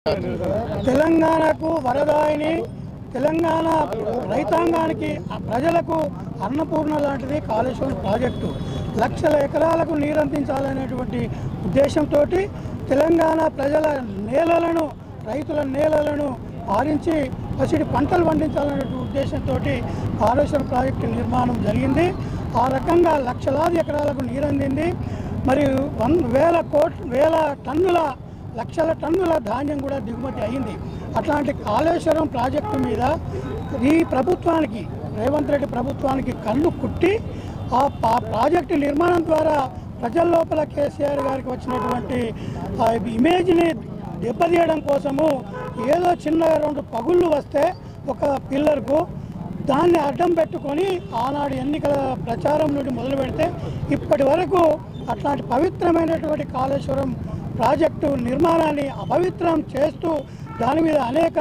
తెలంగాణకు వరదాయిని తెలంగాణ రైతాంగానికి ప్రజలకు అన్నపూర్ణ లాంటిది కాళేశ్వరం ప్రాజెక్టు లక్షల ఎకరాలకు నీరందించాలనేటువంటి ఉద్దేశంతో తెలంగాణ ప్రజల నేలలను రైతుల నేలలను పారించి పసిడి పంటలు పండించాలనే ఉద్దేశంతో కాళేశ్వరం ప్రాజెక్టు నిర్మాణం జరిగింది। ఆ రకంగా లక్షలాది ఎకరాలకు నీరందింది। మరియు వేల టన్నుల లక్షల టన్నుల ధాన్యం కూడా దిగుమతి అయింది। అట్లాంటి కాళేశ్వరం ప్రాజెక్టు మీద ఈ ప్రభుత్వానికి రేవంత్ రెడ్డి ప్రభుత్వానికి కళ్ళు కుట్టి ఆ ప్రాజెక్టు నిర్మాణం ద్వారా ప్రజల లోపల కేసీఆర్ గారికి వచ్చినటువంటి ఇమేజ్ని దెబ్బతీయడం కోసము ఏదో చిన్న రెండు పగుళ్ళు వస్తే ఒక పిల్లర్కు దాన్ని అడ్డం పెట్టుకొని ఆనాడు ఎన్నికల ప్రచారం నుండి మొదలు పెడితే ఇప్పటి వరకు అట్లాంటి పవిత్రమైనటువంటి కాళేశ్వరం ప్రాజెక్టు నిర్మాణాన్ని అపవిత్రం చేస్తూ దాని మీద అనేక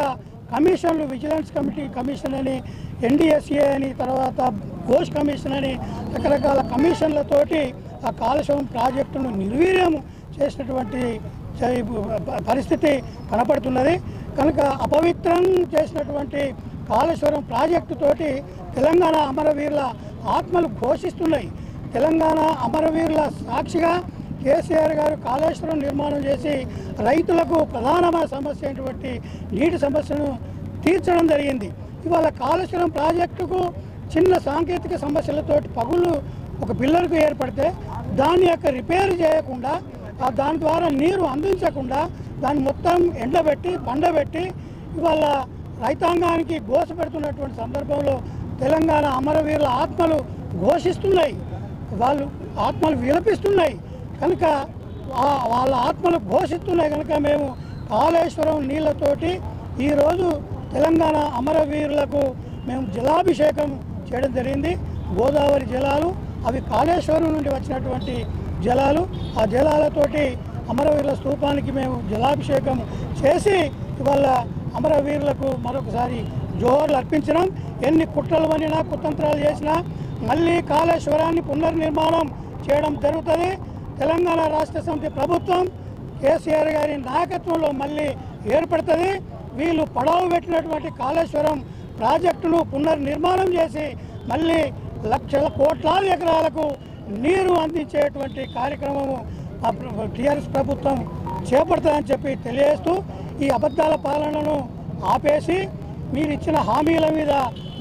కమిషన్లు విజిలెన్స్ కమిషన్ అని ఎన్డీఎస్ఏ అని తర్వాత ఘోష్ కమిషన్ అని రకరకాల కమిషన్లతోటి ఆ కాళేశ్వరం ప్రాజెక్టును నిర్వీర్యం చేసినటువంటి పరిస్థితి కనపడుతున్నది। కనుక అపవిత్రం చేసినటువంటి కాళేశ్వరం ప్రాజెక్టు తోటి తెలంగాణ అమరవీరుల ఆత్మలు ఘోషిస్తున్నాయి। తెలంగాణ అమరవీరుల సాక్షిగా కేసీఆర్ గారు కాళేశ్వరం నిర్మాణం చేసి రైతులకు ప్రధానమైన సమస్య అయినటువంటి నీటి సమస్యను తీర్చడం జరిగింది। ఇవాళ కాళేశ్వరం ప్రాజెక్టుకు చిన్న సాంకేతిక సమస్యలతోటి పగుళ్ళు ఒక పిల్లర్కు ఏర్పడితే దాని యొక్క రిపేర్ చేయకుండా దాని ద్వారా నీరు అందించకుండా దాన్ని మొత్తం ఎండబెట్టి పండబెట్టి ఇవాళ రైతాంగానికి ఘోషపెడుతున్నటువంటి సందర్భంలో తెలంగాణ అమరవీరుల ఆత్మలు ఘోషిస్తున్నాయి, వాళ్ళు ఆత్మలు విలపిస్తున్నాయి। కనుక వాళ్ళ ఆత్మలు ఘోషిస్తున్నాయి కనుక మేము కాళేశ్వరం నీళ్ళతోటి ఈరోజు తెలంగాణ అమరవీరులకు మేము జలాభిషేకం చేయడం జరిగింది। గోదావరి జలాలు అవి కాళేశ్వరం నుండి వచ్చినటువంటి జలాలు, ఆ జలాలతోటి అమరవీరుల స్తూపానికి మేము జలాభిషేకం చేసి ఇవాళ అమరవీరులకు మరొకసారి జోహర్లు అర్పించినాం। ఎన్ని కుట్రలు పనినా కుతంత్రాలు చేసినా మళ్ళీ కాళేశ్వరాన్ని పునర్నిర్మాణం చేయడం జరుగుతుంది। తెలంగాణ రాష్ట్ర సమితి ప్రభుత్వం కేసీఆర్ గారి నాయకత్వంలో మళ్ళీ ఏర్పడుతుంది। వీళ్ళు పడవ పెట్టినటువంటి కాళేశ్వరం ప్రాజెక్టును పునర్నిర్మాణం చేసి మళ్ళీ లక్షల కోట్లాది ఎకరాలకు నీరు అందించేటువంటి కార్యక్రమము టీఆర్ఎస్ ప్రభుత్వం చేపడుతుందని చెప్పి తెలియజేస్తూ ఈ అబద్ధాల పాలనను ఆపేసి మీరు ఇచ్చిన హామీల మీద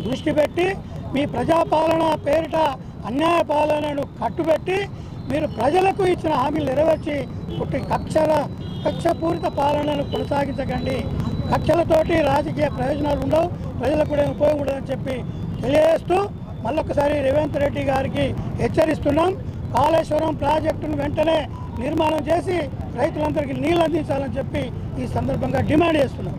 దృష్టి పెట్టి మీ ప్రజాపాలన పేరిట అన్యాయ పాలనను కట్టుబెట్టి మీరు ప్రజలకు ఇచ్చిన హామీలు నెరవేర్చి కక్షపూరిత పాలనను కొనసాగించకండి। కక్షలతోటి రాజకీయ ప్రయోజనాలు ఉండవు, ప్రజలకు కూడా ఉపయోగం ఉండదని చెప్పి తెలియజేస్తూ మళ్ళొకసారి రేవంత్ రెడ్డి గారికి హెచ్చరిస్తున్నాం। కాళేశ్వరం ప్రాజెక్టును వెంటనే నిర్మాణం చేసి రైతులందరికీ నీళ్ళు అందించాలని చెప్పి ఈ సందర్భంగా డిమాండ్ చేస్తున్నాం।